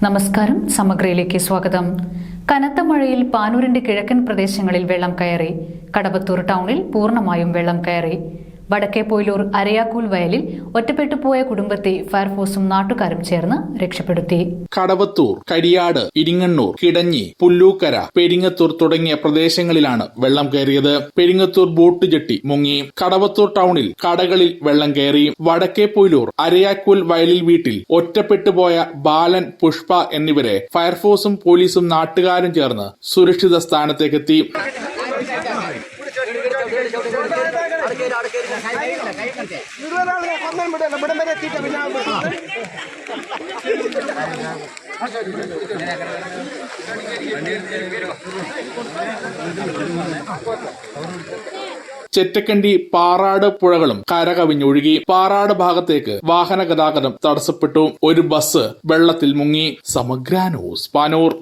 നമസ്കാരം, സമഗ്രയിലേക്ക് സ്വാഗതം. കനത്ത മഴയിൽ പാനൂരിന്റെ കിഴക്കൻ പ്രദേശങ്ങളിൽ വെള്ളം കയറി. കടവത്തൂർ ടൗണിൽ പൂർണ്ണമായും വെള്ളം കയറി. വടക്കേ പൊയിലൂർ അരയാക്കൂൽ വയലിൽ ഒറ്റപ്പെട്ടുപോയ കുടുംബത്തെ ഫയർഫോഴ്സും നാട്ടുകാരും ചേർന്ന് രക്ഷപ്പെടുത്തി. കടവത്തൂർ, കരിയാട്, ഇരിങ്ങണ്ണൂർ, കിടഞ്ഞി, പുല്ലൂക്കര, പെരിങ്ങത്തൂർ തുടങ്ങിയ പ്രദേശങ്ങളിലാണ് വെള്ളം കയറിയത്. പെരിങ്ങത്തൂർ ബോട്ട് ജെട്ടി മുങ്ങി. കടവത്തൂർ ടൗണിൽ കടകളിൽ വെള്ളം കയറി. വടക്കേ പൊയിലൂർ അരയാക്കൂൽ വയലിൽ വീട്ടിൽ ഒറ്റപ്പെട്ടുപോയ ബാലൻ, പുഷ്പ എന്നിവരെ ഫയർഫോഴ്സും പോലീസും നാട്ടുകാരും ചേർന്ന് സുരക്ഷിത സ്ഥാനത്തേക്കെത്തി. ചെറ്റക്കണ്ടി, പാറാട് പുഴകളും കരകവിഞ്ഞൊഴുകി. പാറാട് ഭാഗത്തേക്ക് വാഹന ഗതാഗതം തടസ്സപ്പെട്ടു. ഒരു ബസ് വെള്ളത്തിൽ മുങ്ങി. സമഗ്ര ന്യൂസ്, പാനൂർ.